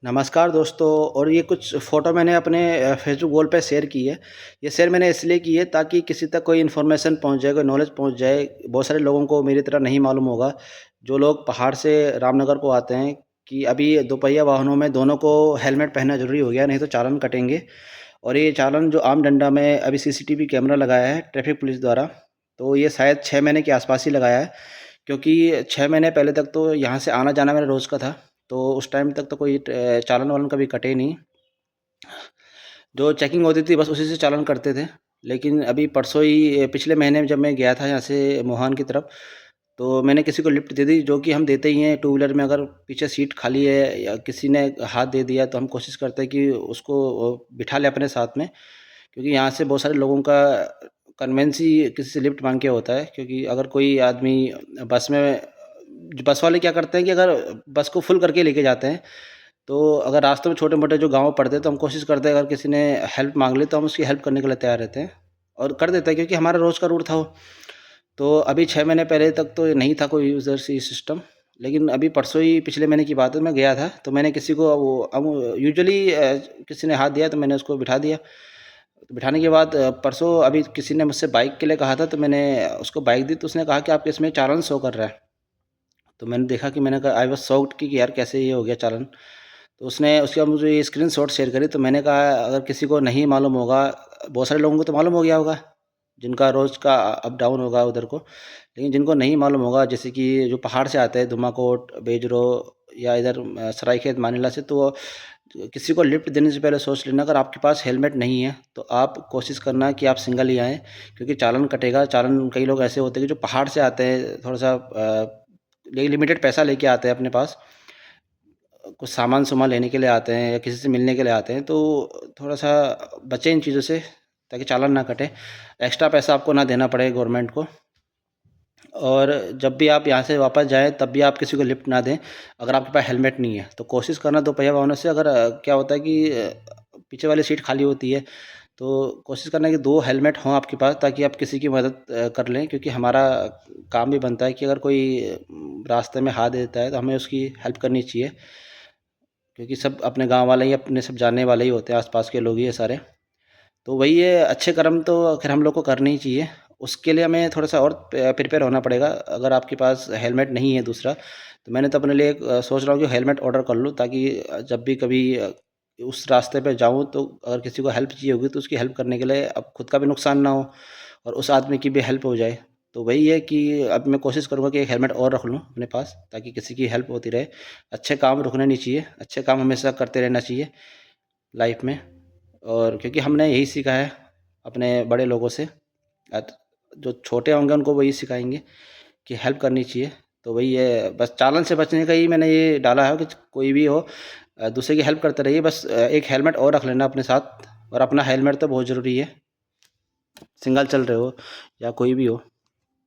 नमस्कार दोस्तों। और ये कुछ फ़ोटो मैंने अपने फेसबुक वॉल पे शेयर की है। ये शेयर मैंने इसलिए की है ताकि किसी तक कोई इन्फॉर्मेशन पहुंच जाए, कोई नॉलेज पहुंच जाए। बहुत सारे लोगों को मेरी तरह नहीं मालूम होगा, जो लोग पहाड़ से रामनगर को आते हैं, कि अभी दोपहिया वाहनों में दोनों को हेलमेट पहनना ज़रूरी हो गया, नहीं तो चालान कटेंगे। और ये चालान जो आम डंडा में अभी सीसीटीवी कैमरा लगाया है ट्रैफिक पुलिस द्वारा, तो ये शायद 6 महीने के आसपास ही लगाया है। क्योंकि 6 महीने पहले तक तो यहाँ से आना जाना मेरा रोज़ का था, तो उस टाइम तक तो कोई चालान वालन कभी कटे नहीं। जो चेकिंग होती थी बस उसी से चालान करते थे। लेकिन अभी परसों ही पिछले महीने में जब मैं गया था यहाँ से मोहान की तरफ, तो मैंने किसी को लिफ्ट दे दी, जो कि हम देते ही हैं टू व्हीलर में। अगर पीछे सीट खाली है या किसी ने हाथ दे दिया तो हम कोशिश करते हैं कि उसको बिठा लें अपने साथ में। क्योंकि यहाँ से बहुत सारे लोगों का कन्वेंस ही किसी से लिफ्ट मांग के होता है। क्योंकि अगर कोई आदमी बस में, बस वाले क्या करते हैं कि अगर बस को फुल करके लेके जाते हैं, तो अगर रास्ते में छोटे मोटे जो गाँव पड़ते हैं तो हम कोशिश करते हैं अगर किसी ने हेल्प मांग ली तो हम उसकी हेल्प करने के लिए तैयार रहते हैं और कर देते हैं, क्योंकि हमारा रोज़ का रूट था वो। तो अभी 6 महीने पहले तक तो नहीं था कोई यूज़र सी सिस्टम। लेकिन अभी परसों ही पिछले महीने की बात है, मैं गया था तो मैंने किसी को वो यूजुअली किसी ने हाथ दिया तो मैंने उसको बिठा दिया। तो बिठाने के बाद परसों अभी किसी ने मुझसे बाइक के लिए कहा था, तो मैंने उसको बाइक दी, तो उसने कहा कि आपके इसमें चालान शो कर रहा है। तो मैंने देखा कि मैंने कहा, आई वाज़ शॉक्ड कि यार कैसे ये हो गया चालान। तो उसने उसके बाद मुझे ये स्क्रीनशॉट शेयर करी। तो मैंने कहा अगर किसी को नहीं मालूम होगा, बहुत सारे लोगों को तो मालूम हो गया होगा जिनका रोज़ का अप डाउन होगा उधर को। लेकिन जिनको नहीं मालूम होगा, जैसे कि जो पहाड़ से आते हैं धुमाकोट, बेजरो या इधर सरायखेत मानिला से, तो किसी को लिफ्ट देने से पहले सोच लेना, अगर आपके पास हेलमेट नहीं है तो आप कोशिश करना कि आप सिंगल ही आएँ। क्योंकि चालान कटेगा। चालान कई लोग ऐसे होते हैं कि जो पहाड़ से आते हैं, थोड़ा सा लिमिटेड पैसा लेके आते हैं अपने पास, कुछ सामान लेने के लिए आते हैं या किसी से मिलने के लिए आते हैं, तो थोड़ा सा बचें इन चीज़ों से, ताकि चालान ना कटे, एक्स्ट्रा पैसा आपको ना देना पड़े गवर्नमेंट को। और जब भी आप यहाँ से वापस जाएँ तब भी आप किसी को लिफ्ट ना दें अगर आपके पास हेलमेट नहीं है। तो कोशिश करना दोपहिया वाहनों से, अगर क्या होता है कि पीछे वाली सीट खाली होती है, तो कोशिश करना है कि 2 हेलमेट हों आपके पास, ताकि आप किसी की मदद कर लें। क्योंकि हमारा काम भी बनता है कि अगर कोई रास्ते में हाथ दे देता है तो हमें उसकी हेल्प करनी चाहिए। क्योंकि सब अपने गाँव वाले ही, अपने सब जानने वाले ही होते हैं, आस-पास के लोग ही हैं सारे। तो वही है, अच्छे कर्म तो आखिर हम लोग को करने ही चाहिए। उसके लिए हमें थोड़ा-सा और प्रिपेयर होना पड़ेगा। अगर आपके पास हेलमेट नहीं है दूसरा, तो मैंने तो अपने लिए एक सोच रहा हूँ कि हेलमेट ऑर्डर कर लूँ, ताकि जब भी कभी उस रास्ते पे जाऊँ तो अगर किसी को हेल्प चाहिए होगी तो उसकी हेल्प करने के लिए अब खुद का भी नुकसान ना हो और उस आदमी की भी हेल्प हो जाए। तो वही है कि अब मैं कोशिश करूँगा कि एक हेलमेट और रख लूँ अपने पास, ताकि किसी की हेल्प होती रहे। अच्छे काम रुकने नहीं चाहिए, अच्छे काम हमेशा करते रहना चाहिए लाइफ में। और क्योंकि हमने यही सीखा है अपने बड़े लोगों से, अत जो छोटे होंगे उनको वही सिखाएँगे कि हेल्प करनी चाहिए। तो वही है, बस चालान से बचने का ही मैंने ये डाला है कि कोई भी हो, दूसरे की हेल्प करते रहिए। बस एक हेलमेट और रख लेना अपने साथ, और अपना हेलमेट तो बहुत ज़रूरी है, सिंगल चल रहे हो या कोई भी हो।